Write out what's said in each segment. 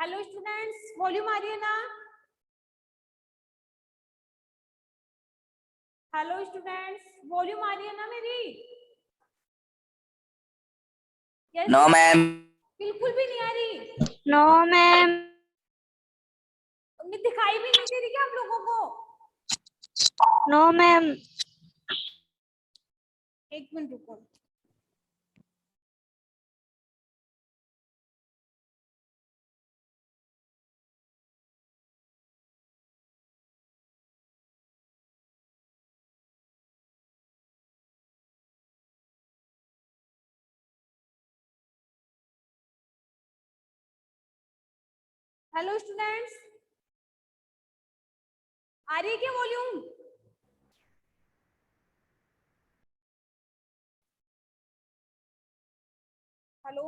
Hello students, volume आ रही है ना? हेलो स्टूडेंट्स, वॉल्यूम आ रही है ना मेरी? No ma'am. बिल्कुल भी नहीं आ रही? No ma'am. दिखाई भी नहीं दे रही क्या आप लोगों को? No ma'am. एक मिनट रुको। हेलो स्टूडेंट्स, आ रही है क्या volume? Hello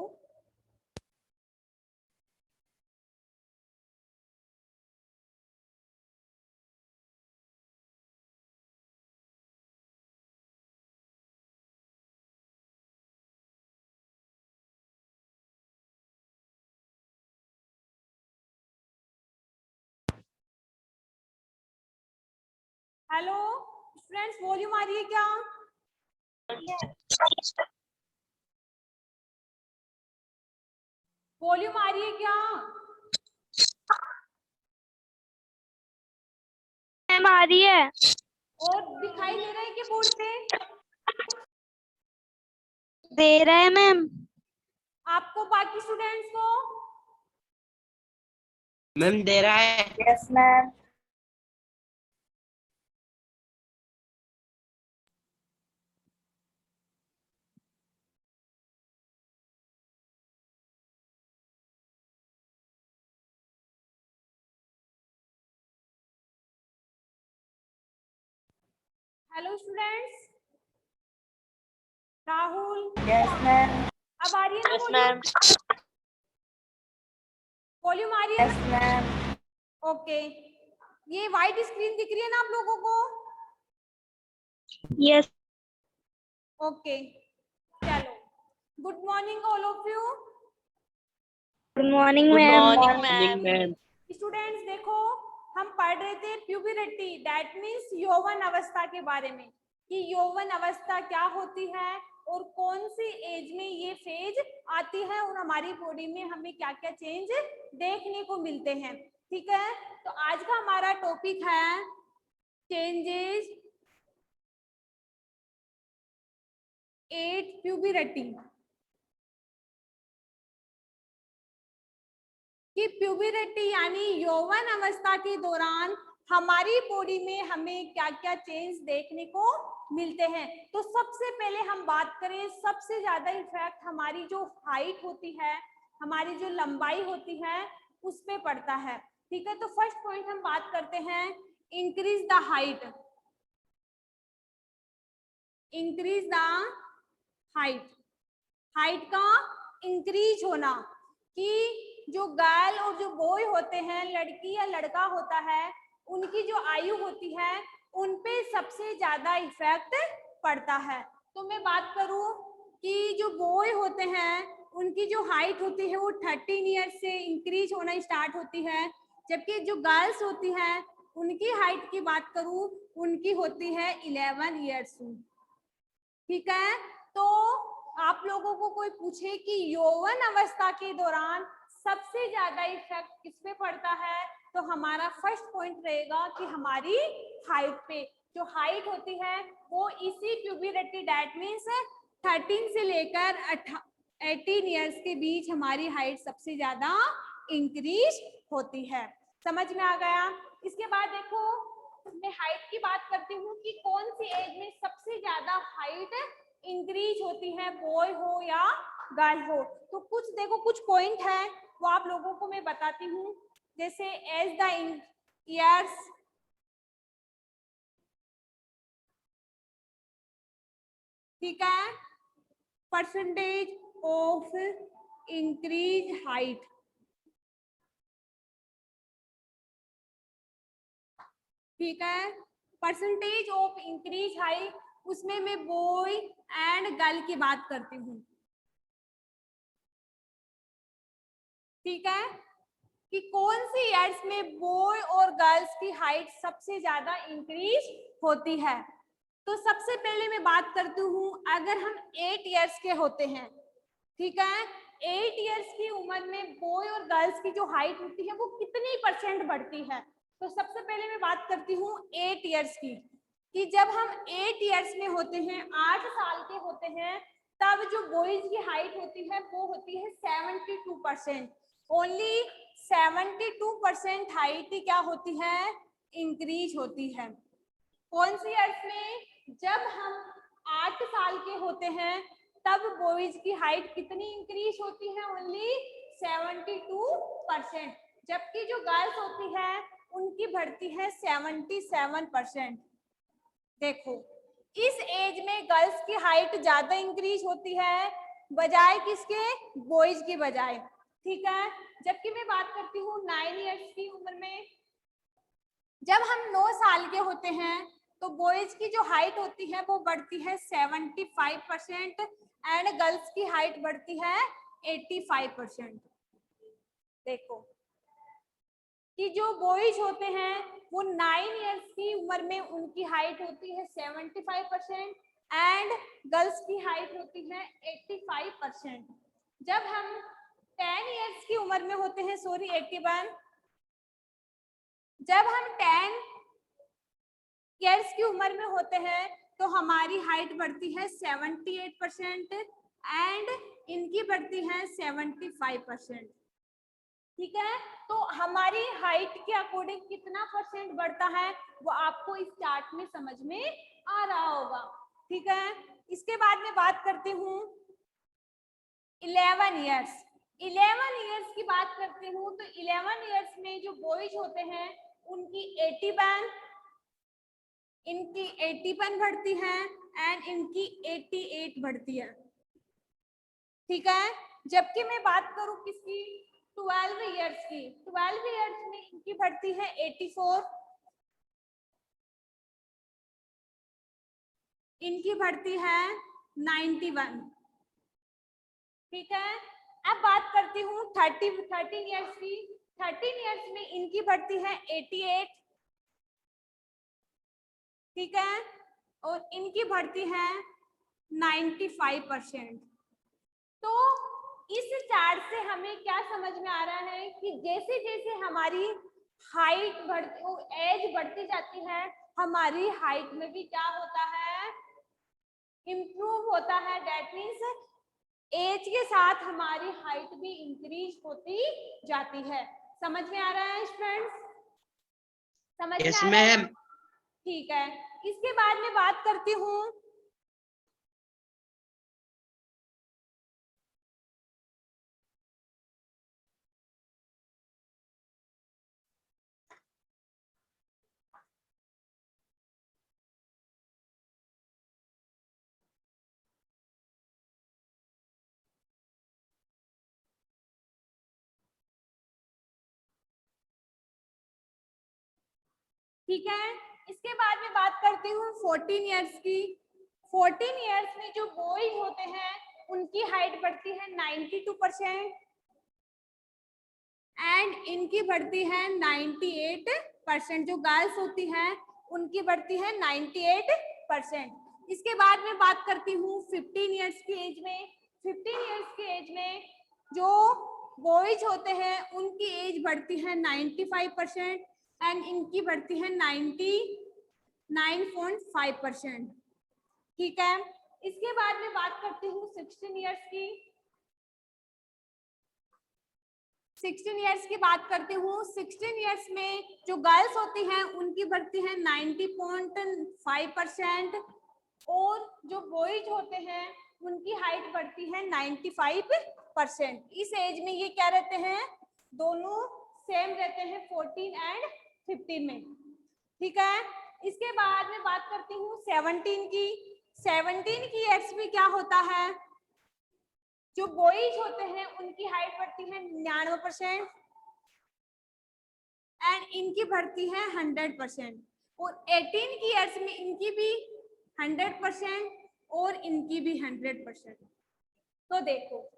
hello students, volume आ रही है क्या? वॉल्यूम आ रही है क्या? मैम आ रही है। और दिखाई दे रहा है कि बोर्ड पे? दे रहा है मैम। आपको, बाकी स्टूडेंट्स को? मैम दे रहा है। Yes ma'am. Hello students, Rahul, yes ma'am. अब आ रही है ना यस वॉल्यूम? मैम। वॉल्यूम आ रही है यस ना? मैम। ओके, ये व्हाइट स्क्रीन दिख रही है ना आप लोगों को? यस। ओके, चलो, good morning all of you. Good morning good ma'am. Morning ma'am. Students देखो, हम पढ़ रहे थे प्यूबरिटी, दैट मीन्स यौवन अवस्था के बारे में, कि यौवन अवस्था क्या होती है और कौन सी एज में ये फेज आती है और हमारी बॉडी में हमें क्या क्या चेंज देखने को मिलते हैं। ठीक है, तो आज का हमारा टॉपिक है चेंजेस एट प्यूबरिटी। कि प्यूबरिटी यानी यौवन अवस्था के दौरान हमारी बॉडी में हमें क्या क्या चेंज देखने को मिलते हैं। तो सबसे पहले हम बात करें, सबसे ज्यादा इफेक्ट हमारी जो हाइट होती है, हमारी जो लंबाई होती है, उस पे पड़ता है। ठीक है, तो फर्स्ट पॉइंट हम बात करते हैं, increase the height. Increase the height, height का इंक्रीज होना, कि जो गर्ल और जो बॉय होते हैं, लड़की या लड़का होता है, उनकी जो आयु होती है उन पे सबसे ज्यादा इफेक्ट पड़ता है। तो मैं बात करूं कि जो बॉय होते हैं उनकी जो हाइट होती है वो 13 ईयर से इंक्रीज होना स्टार्ट होती है, जबकि जो गर्ल्स होती हैं उनकी हाइट की बात करूं, उनकी होती है 11 ईयर्स। ठीक है, तो आप लोगों को कोई पूछे कि यौवन अवस्था के दौरान सबसे ज्यादा इफेक्ट किस पे पड़ता है, तो हमारा फर्स्ट पॉइंट रहेगा कि हमारी हाइट पे। जो हाइट होती है वो इसी प्यूबरिटी, दैट मींस 13 से लेकर 18 ईयर्स के बीच हमारी हाइट सबसे ज्यादा इंक्रीज होती है। समझ में आ गया? इसके बाद देखो, मैं हाइट की बात करती हूँ कि कौन सी एज में सबसे ज्यादा हाइट इंक्रीज होती है, बॉय हो या गर्ल हो। तो कुछ देखो, कुछ पॉइंट है वो आप लोगों को मैं बताती हूँ। जैसे एज द ईयर्स, ठीक है, परसेंटेज ऑफ इंक्रीज हाइट, ठीक है, परसेंटेज ऑफ इंक्रीज हाइट, उसमें मैं बॉय एंड गर्ल की बात करती हूँ। ठीक है, कि कौन सी ईयर्स में बॉय और गर्ल्स की हाइट सबसे ज्यादा इंक्रीज होती है। तो सबसे पहले मैं बात करती हूँ, अगर हम 8 ईयर्स के होते हैं, ठीक है, 8 ईयर्स की उम्र में बॉय और गर्ल्स की जो हाइट होती है वो कितनी % बढ़ती है। तो सबसे पहले मैं बात करती हूँ 8 ईयर्स की, कि जब हम 8 ईयर्स में होते हैं, 8 साल के होते हैं, तब जो बॉयज की हाइट होती है वो होती है 72%। ओनली 72% हाइट क्या होती है, इंक्रीज होती है। कौन सी ईयर्स में, जब हम 8 साल के होते हैं तब बॉयज की हाइट कितनी इंक्रीज होती है, ओनली 72%, जबकि जो गर्ल्स होती है उनकी बढ़ती है 77%। देखो, इस एज में गर्ल्स की हाइट ज्यादा इंक्रीज होती है बजाय किसके, बॉयज की बजाय, ठीक है। जबकि मैं बात करती हूँ 9 ईयर्स की उम्र में, जब हम 9 साल के होते हैं तो बॉयज की जो हाइट होती है वो बढ़ती है 75% एंड गर्ल्स की हाइट बढ़ती है 85%। देखो कि जो बॉयज होते हैं वो 9 ईयर्स की उम्र में उनकी हाइट होती है 75% एंड गर्ल्स की हाइट होती है 85%। जब हम 10 ईयर्स की उम्र में होते हैं, सॉरी 81, जब हम 10 ईयर्स की उम्र में होते हैं तो हमारी हाइट बढ़ती है 78% एंड इनकी बढ़ती है 75%, ठीक है। तो हमारी हाइट के अकॉर्डिंग कितना % बढ़ता है वो आपको इस चार्ट में समझ में आ रहा होगा, ठीक है। इसके बाद में बात करती हूँ 11 ईयर्स। 11 ईयर्स की बात करती हूँ तो 11 ईयर्स में जो बॉयज होते हैं उनकी 81, इनकी 81 बढ़ती है एंड इनकी 88 बढ़ती है, ठीक है। जबकि मैं बात करूं किसकी, 12 ईयर्स की, 12 ईयर्स में इनकी बढ़ती है 84, इनकी बढ़ती है 91, ठीक है। अब बात करती हूँ 13 ईयर्स की। 13 ईयर्स में इनकी बढ़ती है 88, ठीक है, और इनकी बढ़ती है 95%। तो इस चार्ट से हमें क्या समझ में आ रहा है कि जैसे जैसे हमारी हाइट बढ़ती, एज बढ़ती जाती है, हमारी हाइट में भी क्या होता है, इम्प्रूव होता है। दैट मीन्स एज के साथ हमारी हाइट भी इंक्रीज होती जाती है। समझ में आ रहा है स्टूडेंट्स, समझ में यस आ रहा है, मैम। ठीक है। इसके बाद में बात करती हूँ ठीक है। इसके बाद में बात करती हूँ 14 ईयर्स की। 14 ईयर्स में जो बॉयज होते हैं उनकी हाइट बढ़ती है 92% एंड इनकी बढ़ती है 98%। जो गर्ल्स होती हैं उनकी बढ़ती है 98%। इसके बाद में बात करती हूँ 15 ईयर्स की एज में। 15 ईयर्स की एज में जो बॉयज होते हैं उनकी एज बढ़ती है 95% एंड इनकी बढ़ती है 99.5%, ठीक है। इसके बाद में बात करती हूँ 16 ईयर्स की। 16 ईयर्स की बात करती हूँ। 16 ईयर्स में जो गर्ल्स होती हैं उनकी बढ़ती है 90.5% और जो बॉयज होते हैं उनकी हाइट बढ़ती है 95%। इस एज में ये क्या रहते हैं, दोनों सेम रहते हैं 14 एंड 15 में, ठीक है। इसके बाद में बात करती हूँ 17 की। 17 की ईयर्स में क्या होता है, जो बॉयज होते हैं उनकी हाइट बढ़ती है 99% एंड इनकी बढ़ती है 100%। और 18 की ईयर्स में इनकी भी 100% और इनकी भी 100%। तो देखो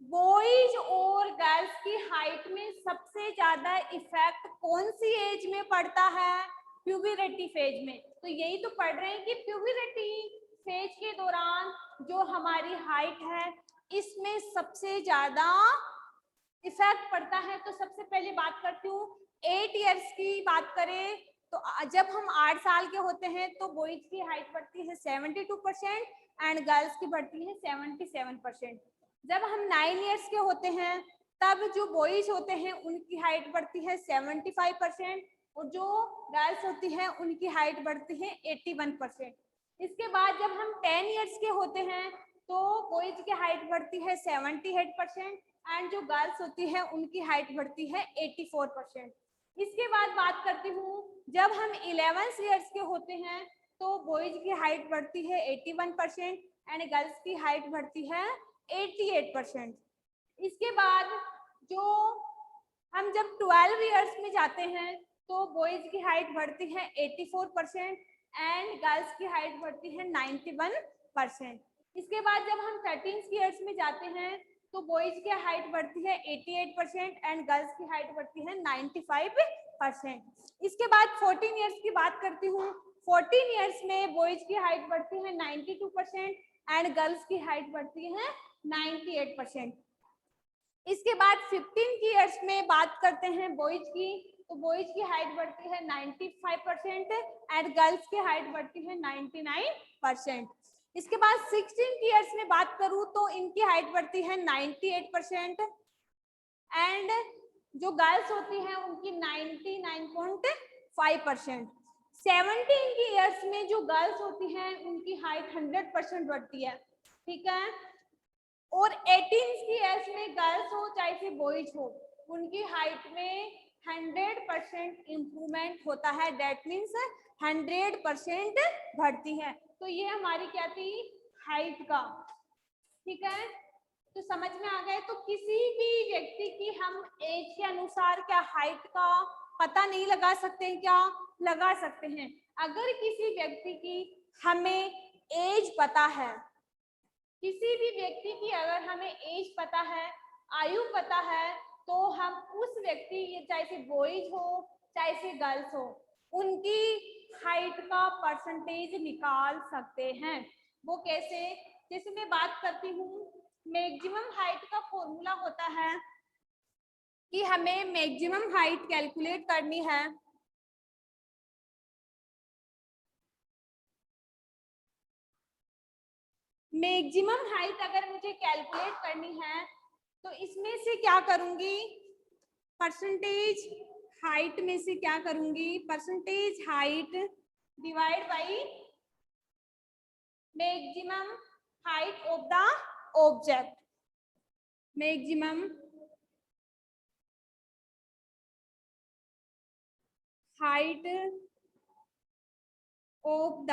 बॉयज और गर्ल्स की हाइट में सबसे ज्यादा इफेक्ट कौन सी एज में पड़ता है? प्यूबर्टी फेज में। तो यही तो पढ़ रहे हैं कि प्यूबर्टी फेज के दौरान जो हमारी हाइट है इसमें सबसे ज्यादा इफेक्ट पड़ता है। तो सबसे पहले बात करती हूँ 8 इयर्स की बात करें तो जब हम 8 साल के होते हैं तो बॉयज की हाइट बढ़ती है 72% एंड गर्ल्स की बढ़ती है 77%। जब हम 9 इयर्स के होते हैं तब जो बॉयज होते हैं उनकी हाइट बढ़ती है 75% और जो गर्ल्स होती हैं उनकी हाइट बढ़ती है 81%। इसके बाद जब हम 10 इयर्स के होते हैं तो बॉयज की हाइट बढ़ती है 78% एंड जो गर्ल्स होती है उनकी हाइट बढ़ती है 84%। इसके बाद बात करती हूँ जब हम 11 इयर्स के होते हैं तो बॉयज की हाइट बढ़ती है 81% एंड गर्ल्स की हाइट बढ़ती है 88%। इसके बाद जो हम जब 12 इयर्स में जाते हैं तो बॉयज की हाइट बढ़ती है 84% एंड गर्ल्स की हाइट बढ़ती है 91%। इसके बाद जब हम 13 इयर्स में जाते हैं तो बॉयज की हाइट बढ़ती है 88% एंड गर्ल्स की हाइट बढ़ती है 95%। इसके बाद 14 इयर्स की बात करती हूँ। 14 इयर्स में बॉयज की हाइट बढ़ती है 92% एंड गर्ल्स की हाइट बढ़ती है 98%। इसके बाद 15 इयर्स में बात करते हैं बॉयज की तो बॉयज की हाइट बढ़ती है 95% एंड गर्ल्स की हाइट बढ़ती है 99%। इसके बाद 16 इयर्स में बात करूं तो इनकी हाइट बढ़ती है 98% एंड जो गर्ल्स होती हैं उनकी 99.5%। 17 इयर्स में जो गर्ल्स होती हैं उनकी हाइट 100% बढ़ती है, ठीक है। और 18 इयर्स में गर्ल्स हो चाहे फिर बॉयज हो उनकी हाइट में 100% इम्प्रूवमेंट होता है, डेट मीन्स 100% बढ़ती है। तो ये हमारी क्या थी हाइट का, ठीक है। तो समझ में आ गए। तो किसी भी व्यक्ति की हम एज के अनुसार क्या हाइट का पता नहीं लगा सकते हैं? क्या लगा सकते हैं। अगर किसी व्यक्ति की हमें एज पता है, किसी भी व्यक्ति की अगर हमें एज पता है, आयु पता है, तो हम उस व्यक्ति चाहे से बॉयज हो चाहे से गर्ल्स हो उनकी हाइट का परसेंटेज निकाल सकते हैं। वो कैसे? जैसे मैं बात करती हूँ मैक्सिमम हाइट का फॉर्मूला होता है कि हमें मैक्सिमम हाइट कैलकुलेट करनी है। मैक्सिमम हाइट अगर मुझे कैलकुलेट करनी है तो इसमें से क्या करूंगी, परसेंटेज हाइट में से क्या करूंगी, percentage height divide by maximum height of the object. Maximum height of the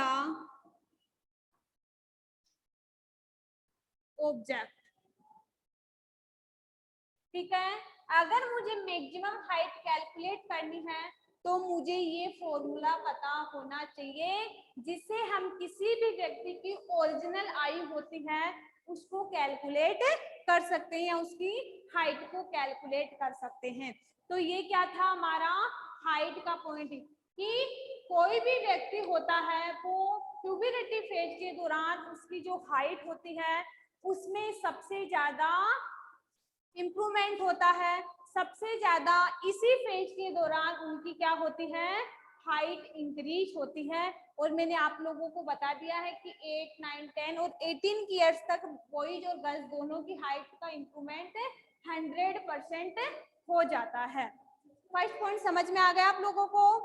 object, ठीक है। अगर मुझे मैक्सिमम हाइट कैलकुलेट करनी है तो मुझे ये फॉर्मूला पता होना चाहिए जिससे हम किसी भी व्यक्ति की ओरिजिनल आयु होती है उसको कैलकुलेट कर सकते हैं या उसकी हाइट को कैलकुलेट कर सकते हैं। तो ये क्या था हमारा हाइट का पॉइंट कि कोई भी व्यक्ति होता है वो प्यूबर्टी फेज के दौरान उसकी जो हाइट होती है उसमें सबसे ज्यादा इम्प्रूवमेंट होता है, सबसे ज्यादा इसी फेज के दौरान उनकी क्या होती है हाइट इंक्रीज होती है। और मैंने आप लोगों को बता दिया है कि 8, 9, 10 और 18 ईयर्स तक बॉयज और गर्ल्स दोनों की हाइट का इम्प्रूवमेंट 100% हो जाता है। फर्स्ट पॉइंट समझ में आ गया आप लोगों को?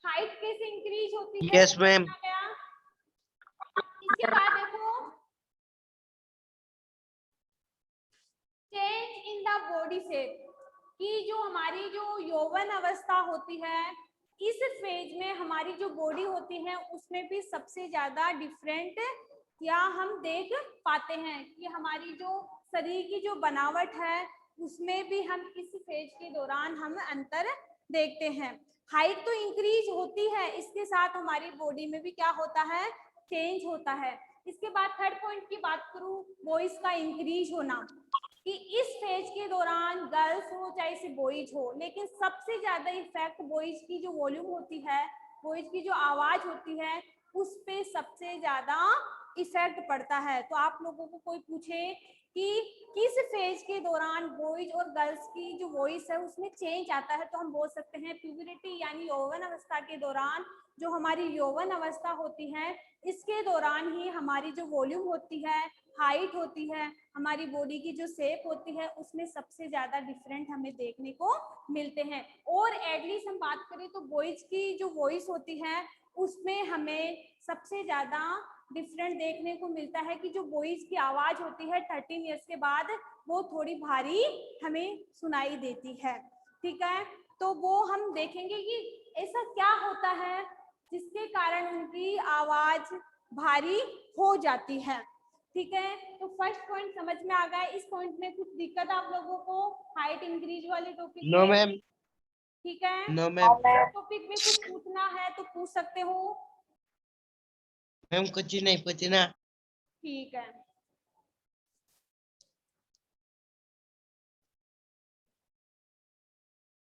हाइट कैसे इंक्रीज होती है? Yes, ma'am. इसके बाद देखो change in the body shape कि जो हमारी जो यौवन अवस्था होती है इस फेज में हमारी जो बॉडी होती है उसमें भी सबसे ज्यादा डिफरेंट या हम देख पाते हैं कि हमारी जो शरीर की जो बनावट है उसमें भी हम इस फेज के दौरान हम अंतर देखते हैं। हाइट तो इंक्रीज होती है, इसके साथ हमारी बॉडी में भी क्या होता है चेंज होता है। इसके बाद थर्ड पॉइंट की बात करूं, वॉइस का इंक्रीज होना, कि इस फेज के दौरान गर्ल्स हो चाहे से बॉयज हो, लेकिन सबसे ज्यादा इफेक्ट बॉयज की जो वॉल्यूम होती है, बॉयज की जो आवाज होती है, उस पे सबसे ज्यादा इफेक्ट पड़ता है। तो आप लोगों को कोई पूछे कि किस फेज के दौरान बॉयज और गर्ल्स की जो वॉइस है उसमें चेंज आता है, तो हम बोल सकते हैं प्यूबरिटी यानी यौवन अवस्था के दौरान, जो हमारी यौवन अवस्था होती है, इसके दौरान ही हमारी जो वॉल्यूम होती है, हाइट होती है, हमारी बॉडी की जो शेप होती है, उसमें सबसे ज्यादा डिफरेंट हमें देखने को मिलते हैं। और एटलीस्ट हम बात करें तो बॉयज की जो वॉइस होती है उसमें हमें सबसे ज्यादा डिफरेंट देखने को मिलता है कि जो बॉयज की आवाज होती है 13 इयर्स के बाद वो थोड़ी भारी हमें सुनाई देती है। ठीक है, तो वो हम देखेंगे कि ऐसा क्या होता है जिसके कारण उनकी आवाज भारी हो जाती है। ठीक है, तो फर्स्ट पॉइंट समझ में आ गया। इस पॉइंट में कुछ दिक्कत आप लोगों को हाइट इंक्रीज वाले टॉपिक नो में? मैम, ठीक है, नो मैम, टॉपिक में कुछ पूछना है तो पूछ सकते हो। मैम कुछ नहीं पूछना। ठीक है।